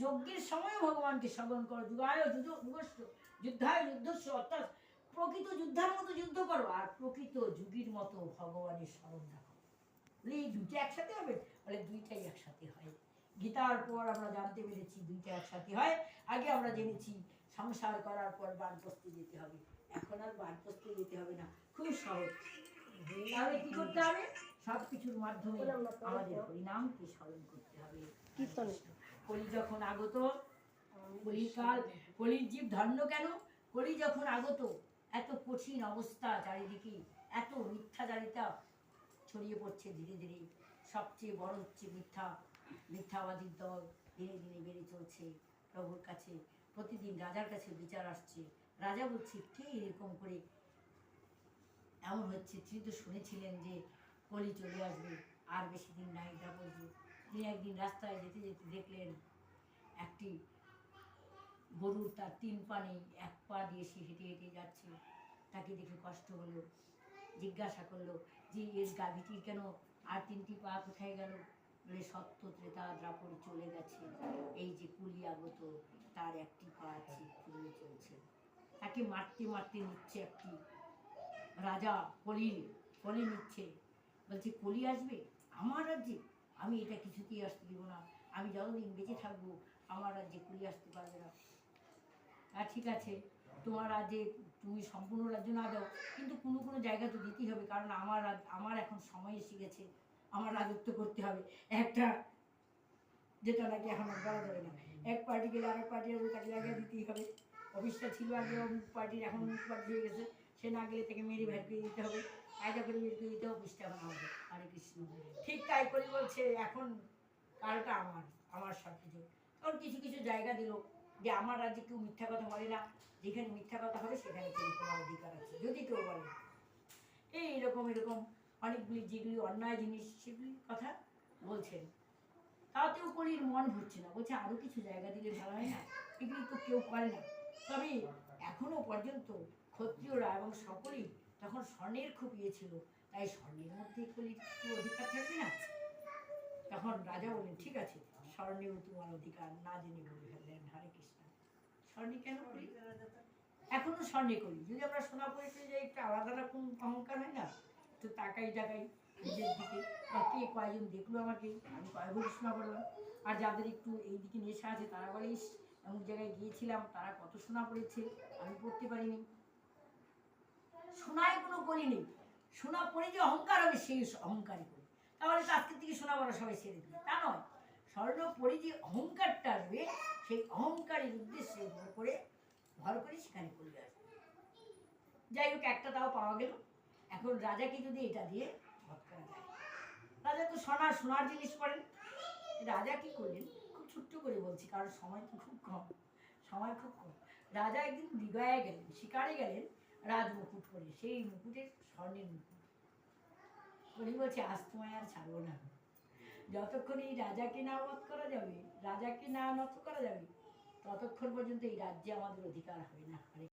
যজ্ঞের সময় ভগবানকে স্মরণ করো, যুগায় যুগস্য যুদ্ধায় যুদ্ধস্য, অর্থাৎ প্রকৃত যুদ্ধার মতো যুদ্ধ করো আর প্রকৃত যুগের মতো ভগবানের স্মরণ রাখো। এই দুইটা একসাথে হবে? বলে দুইটাই একসাথে হয়। গীতার পর আমরা জানতে পেরেছি দুইটা একসাথে হয়। আগে আমরা জেনেছি সংসার করার পর বানপ্রস্থে যেতে হবে, এখন আর বানপ্রস্থে যেতে হবে না, খুব সহজ। তাহলে কি করতে হবে? সবকিছুর মাধ্যমে আমাদের হরিনামকে স্মরণ করতে হবে। কলি যখন আগত, কলিকাল, কলির জীব ধন্য কেন? কলি যখন আগত, এত কঠিন অবস্থা, চারিদিকে এত মিথ্যাচারিতা ছড়িয়ে পড়ছে ধীরে ধীরে। সবচেয়ে বড় হচ্ছে মিথ্যাবাদীর দল দিনে দিনে বেড়ে চলছে। প্রভুর কাছে প্রতিদিন রাজার কাছে বিচার আসছে। রাজা বলছে কে এরকম করে এমন হচ্ছে? তিনি তো শুনেছিলেন যে কলি চলে আসবে, আর বেশি দিন নাই। যা বলছে, তিনি একদিন রাস্তায় যেতে যেতে দেখলেন একটি গরুর তার 3 পা নেই, 1 পা দিয়ে সে হেঁটে হেঁটে যাচ্ছে। তাকে দেখে কষ্ট হলো, জিজ্ঞাসা করলো যে এর গাভীটির কেন আর 3টি পা কোথায় গেল? বলে সত্য ত্রেতা দ্রাপর চলে গেছে, এই যে কুলি আগত তার 1টি পা আছে, কুলিয়ে চলছে। তাকে মারতে মারতে নিচ্ছে একটি রাজা, কলি নিচ্ছে। বলছে কলি আসবে আমার রাজ্যে? আমি এটা কিছুতেই আসতে দেবো না, আমি যতদিন বেঁচে থাকবো আমার রাজ্যে কলি আসতে পারবে না। ঠিক আছে, তোমার রাজ্যে তুমি সম্পূর্ণ রাজ্য না দাও, কিন্তু কোনো কোনো জায়গা তো দিতেই হবে, কারণ আমার এখন সময় এসে গেছে, আমার রাজত্ব করতে হবে। একটা যেটা নাকি এখন আর করা যাবে না, এক পার্টি গেলে আরেক পার্টি আসবে, তাকে জায়গা দিতেই হবে। অফিসটা ছিল আগে অমুক পার্টির, এখন অমুক পার্টি হয়ে গেছে, সে না গেলে থেকে মেরে ভেট দিয়ে দিতে হবে, কায়দা করে বের করে দিতে হবে, অফিসটা এখন আমাদের। হরে কৃষ্ণ। ঠিক তাই করি বলছে এখন কালটা আমার সব কিছু। তখন কিছু কিছু জায়গা দিল যে আমার রাজ্যে কেউ মিথ্যা কথা বলে না, যেখানে মিথ্যা কথা হবে সেখানে কেউ তোমার অধিকার আছে, যদি কেউ বলে। এরকম অনেকগুলি যেগুলি অন্যায় জিনিস সেগুলির কথা বলছেন। তাতেও কলির মন ভরছে না, বলছে আরো কিছু জায়গা দিলে ভালো হয় না? এগুলি তো কেউ করে না। তবে এখনো পর্যন্ত ক্ষত্রিয়রা এবং সকলেই তখন স্বর্ণের খুব ইয়ে ছিল, তাই স্বর্ণের মধ্যে কলির কেউ অধিকার থাকবে না। তখন রাজা বলেন ঠিক আছে, স্বর্ণেও তোমার অধিকার, না জেনে বলে ফেললেন। হরে কৃষ্ণ। স্বর্ণে কেন করি? এখনো স্বর্ণে করি। যদি আমরা সোনা পরে যাই একটা আলাদা রকম অহংকার হয় না? তো তাকাই নিজের দিকে, বা কে কয়জন দেখলো আমাকে, আমি কয় ভরি সোনা পড়লাম। আর যাদের একটু এই দিকে নেশা আছে তারা বলে এমন জায়গায় গিয়েছিলাম, তারা কত সোনা পড়েছে, আমি পড়তে পারিনি। সোনায় কোনো কলি নেই, সোনা পরে যে অহংকার হবে সেই অহংকারই করি। তাহলে তো আজকের থেকে সোনা পড়া সবাই ছেড়ে দিবে, তা নয়। স্বর্ণ পরে যে অহংকারটা আসবে সেই অহংকারের উদ্দেশ্যে ভর করে সেখানে করলে আসবে। যাই হোক, একটা তাও পাওয়া গেল। এখন রাজাকে যদি এটা দিয়ে বধ করা যায়, রাজা তো সোনার জিনিস করেন। রাজা কি করলেন, খুব ছোট্ট করে বলছি কারণ সময় খুব কম। রাজা একদিন দিগায় গেলেন, শিকারে গেলেন, রাজমুকুট পরে, সেই মুকুটের স্বর্ণের মুকুট। উনি বলছে আজ তোমায় আর ছাড়বো না, যতক্ষণ এই রাজাকে না বধ করা যাবে, রাজাকে না নত করা যাবে, ততক্ষণ পর্যন্ত এই রাজ্যে আমাদের অধিকার হবে না।